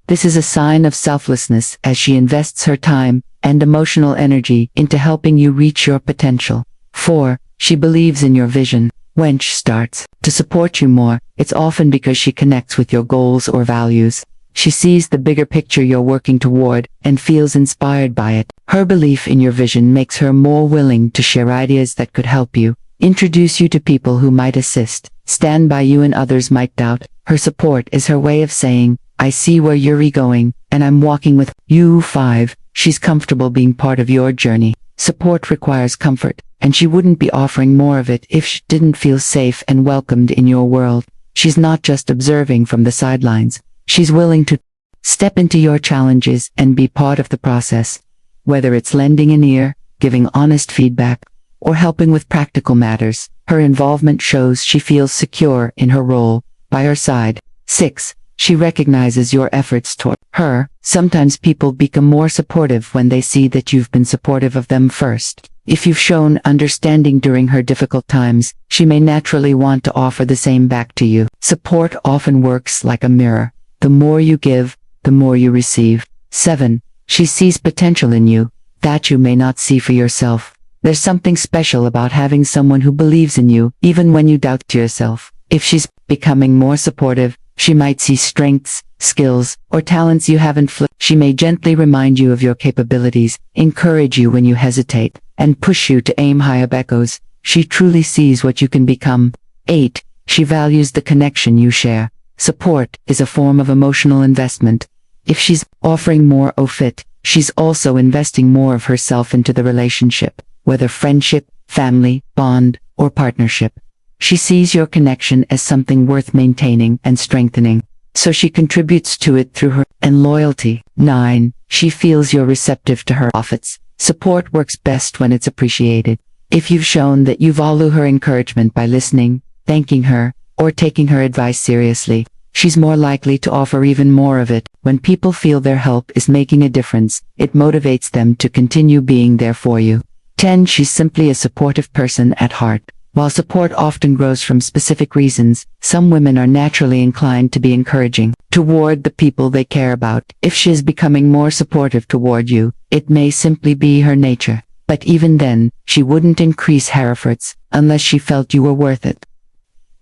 This is a sign of selflessness as she invests her time and emotional energy into helping you reach your potential. 4. She believes in your vision. When she starts to support you more, it's often because she connects with your goals or values. She sees the bigger picture you're working toward and feels inspired by it. Her belief in your vision makes her more willing to share ideas that could help you, introduce you to people who might assist, stand by you when others might doubt. Her support is her way of saying, I see where you're going, and I'm walking with you. 5. She's comfortable being part of your journey. Support requires comfort, and she wouldn't be offering more of it if she didn't feel safe and welcomed in your world. She's not just observing from the sidelines. She's willing to step into your challenges and be part of the process. Whether it's lending an ear, giving honest feedback, or helping with practical matters, her involvement shows she feels secure in her role. By her side. 6. She recognizes your efforts toward her. Sometimes people become more supportive when they see that you've been supportive of them first. If you've shown understanding during her difficult times, she may naturally want to offer the same back to you. Support often works like a mirror. The more you give, the more you receive. 7. She sees potential in you that you may not see for yourself. There's something special about having someone who believes in you, even when you doubt yourself. If she's becoming more supportive, she might see strengths, skills, or talents you haven't She may gently remind you of your capabilities, encourage you when you hesitate, and push you to aim higher. Echoes. She truly sees what you can become. 8. She values the connection you share. Support is a form of emotional investment. If she's offering more of it, she's also investing more of herself into the relationship, whether friendship, family, bond, or partnership. She sees your connection as something worth maintaining and strengthening, so she contributes to it through her and loyalty. 9. She feels you're receptive to her efforts. Support works best when it's appreciated. If you've shown that you value her encouragement by listening, thanking her, or taking her advice seriously, she's more likely to offer even more of it. When people feel their help is making a difference, it motivates them to continue being there for you. 10. She's simply a supportive person at heart. While support often grows from specific reasons, some women are naturally inclined to be encouraging toward the people they care about. If she is becoming more supportive toward you, it may simply be her nature. But even then, she wouldn't increase her efforts unless she felt you were worth it.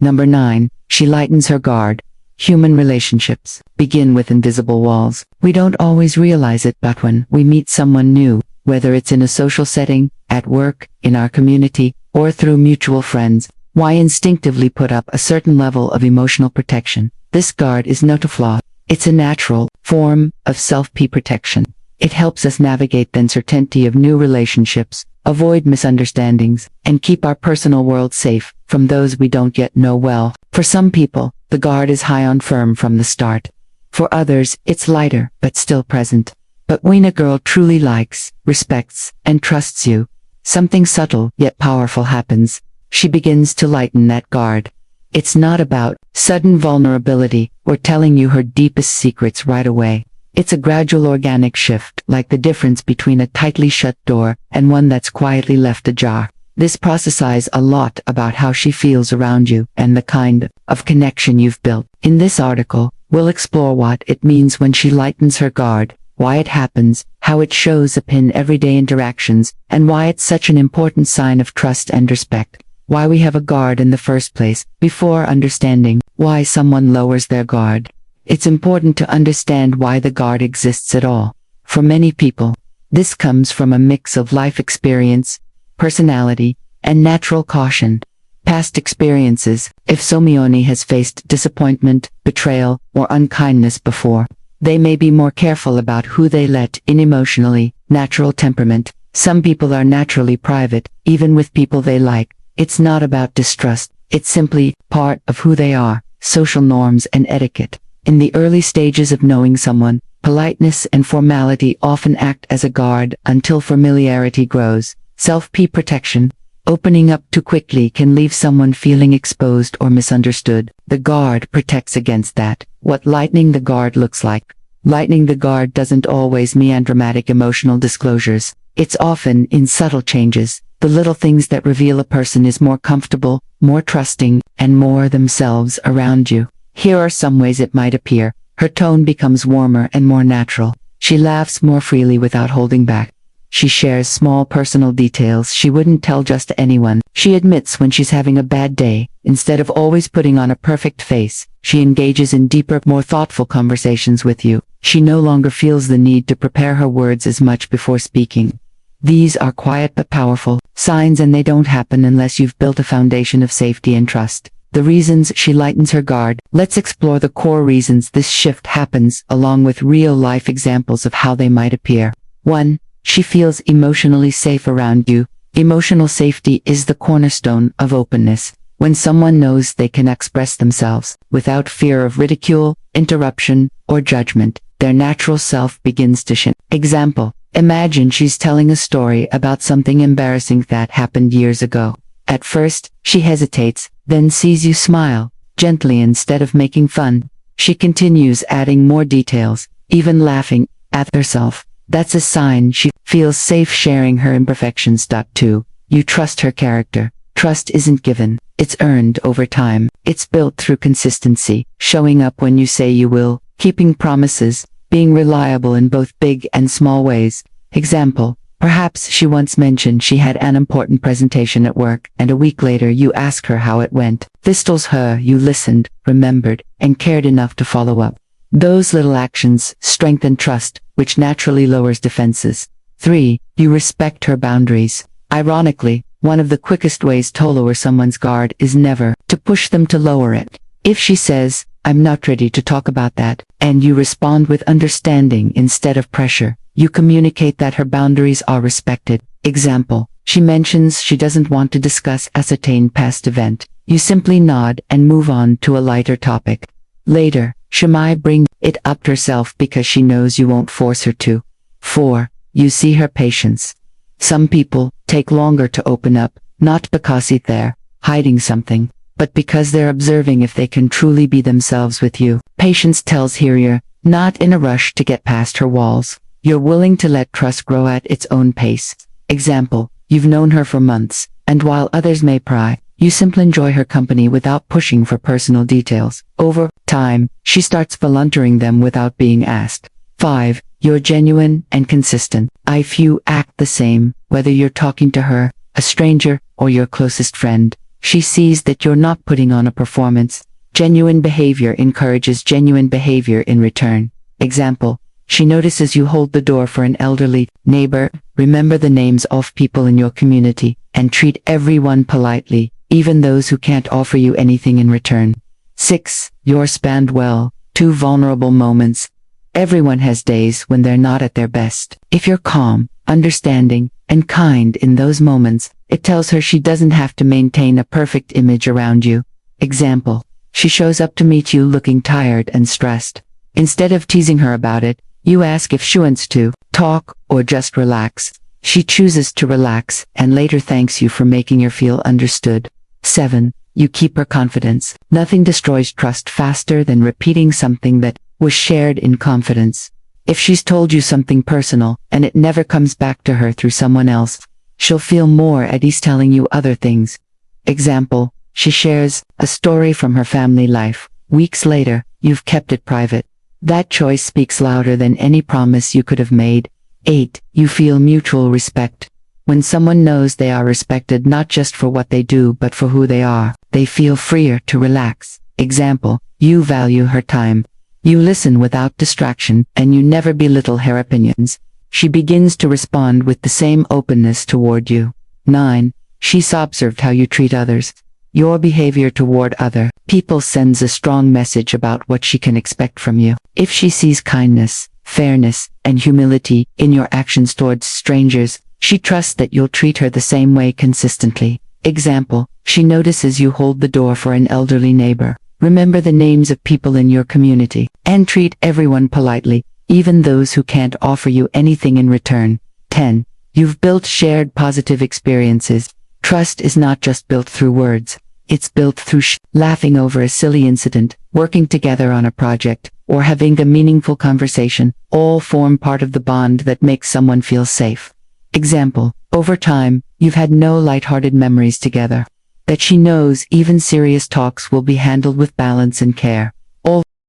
Number 9. She lightens her guard. Human relationships begin with invisible walls. We don't always realize it, but when we meet someone new, whether it's in a social setting, at work, in our community, or through mutual friends, we instinctively put up a certain level of emotional protection. This guard is not a flaw. It's a natural form of self-protection. It helps us navigate the uncertainty of new relationships, avoid misunderstandings, and keep our personal world safe from those we don't yet know well. For some people, the guard is high on firm from the start. For others, it's lighter, but still present. But when a girl truly likes, respects, and trusts you, something subtle yet powerful happens. She begins to lighten that guard. It's not about sudden vulnerability or telling you her deepest secrets right away. It's a gradual organic shift, like the difference between a tightly shut door and one that's quietly left ajar. This process says a lot about how she feels around you and the kind of connection you've built. In this article, we'll explore what it means when she lightens her guard, why it happens, how it shows up in everyday interactions, and why it's such an important sign of trust and respect. Why we have a guard in the first place. Before understanding why someone lowers their guard, it's important to understand why the guard exists at all. For many people, this comes from a mix of life experience, personality, and natural caution. Past experiences. If someone has faced disappointment, betrayal, or unkindness before, they may be more careful about who they let in emotionally. Natural temperament. Some people are naturally private, even with people they like. It's not about distrust, it's simply part of who they are. Social norms and etiquette. In the early stages of knowing someone, politeness and formality often act as a guard until familiarity grows. Self-protection. Opening up too quickly can leave someone feeling exposed or misunderstood. The guard protects against that. What lightening the guard looks like. Lightening the guard doesn't always mean dramatic emotional disclosures. It's often in subtle changes, the little things that reveal a person is more comfortable, more trusting, and more themselves around you. Here are some ways it might appear. Her tone becomes warmer and more natural. She laughs more freely without holding back. She shares small personal details she wouldn't tell just anyone. She admits when she's having a bad day. Instead of always putting on a perfect face, she engages in deeper, more thoughtful conversations with you. She no longer feels the need to prepare her words as much before speaking. These are quiet but powerful signs, and they don't happen unless you've built a foundation of safety and trust. The reasons she lightens her guard. Let's explore the core reasons this shift happens, along with real-life examples of how they might appear. 1. She feels emotionally safe around you. Emotional safety is the cornerstone of openness. When someone knows they can express themselves without fear of ridicule, interruption, or judgment, their natural self begins to shine. Example. Imagine she's telling a story about something embarrassing that happened years ago. At first, she hesitates, then sees you smile, gently instead of making fun. She continues adding more details, even laughing at herself. That's a sign she feels safe sharing her imperfections. 2. You trust her character. Trust isn't given, it's earned over time. It's built through consistency, showing up when you say you will, keeping promises, being reliable in both big and small ways. Example. Perhaps she once mentioned she had an important presentation at work, and a week later you ask her how it went. This tells her you listened, remembered, and cared enough to follow up. Those little actions strengthen trust, which naturally lowers defenses. 3. You respect her boundaries. Ironically, one of the quickest ways to lower someone's guard is never to push them to lower it. If she says, "I'm not ready to talk about that," and you respond with understanding instead of pressure, you communicate that her boundaries are respected. Example. She mentions she doesn't want to discuss a certain past event. You simply nod and move on to a lighter topic. Later, she might bring it up herself because she knows you won't force her to. 4. You see her patience. Some people take longer to open up, not because they're hiding something, but because they're observing if they can truly be themselves with you. Patience tells here you're not in a rush to get past her walls. You're willing to let trust grow at its own pace. Example. You've known her for months, and while others may pry, You simply enjoy her company without pushing for personal details. Over time, she starts volunteering them without being asked. 5. You're genuine and consistent. If you act the same, whether you're talking to her, a stranger, or your closest friend, she sees that you're not putting on a performance. Genuine behavior encourages genuine behavior in return. Example, she notices you hold the door for an elderly neighbor, remember the names of people in your community, and treat everyone politely, even those who can't offer you anything in return. 6. You're spanned well. 2 vulnerable moments. Everyone has days when they're not at their best. If you're calm, understanding, and kind in those moments, it tells her she doesn't have to maintain a perfect image around you. Example, she shows up to meet you looking tired and stressed. Instead of teasing her about it, you ask if she wants to talk or just relax. She chooses to relax and later thanks you for making her feel understood. 7. You keep her confidence. Nothing destroys trust faster than repeating something that was shared in confidence. If she's told you something personal and it never comes back to her through someone else, she'll feel more at ease telling you other things. Example, she shares a story from her family life. Weeks later, you've kept it private. That choice speaks louder than any promise you could have made. 8. You feel mutual respect. When someone knows they are respected not just for what they do but for who they are, they feel freer to relax. Example, you value her time. You listen without distraction, and you never belittle her opinions. She begins to respond with the same openness toward you. 9. She's observed how you treat others. Your behavior toward other people sends a strong message about what she can expect from you. If she sees kindness, fairness, and humility in your actions towards strangers, she trusts that you'll treat her the same way consistently. Example, she notices you hold the door for an elderly neighbor. Remember the names of people in your community, and treat everyone politely, even those who can't offer you anything in return. 10. You've built shared positive experiences. Trust is not just built through words. It's built through laughing over a silly incident, working together on a project, or having a meaningful conversation. All form part of the bond that makes someone feel safe. Example, over time, you've had no lighthearted memories together. That she knows even serious talks will be handled with balance and care.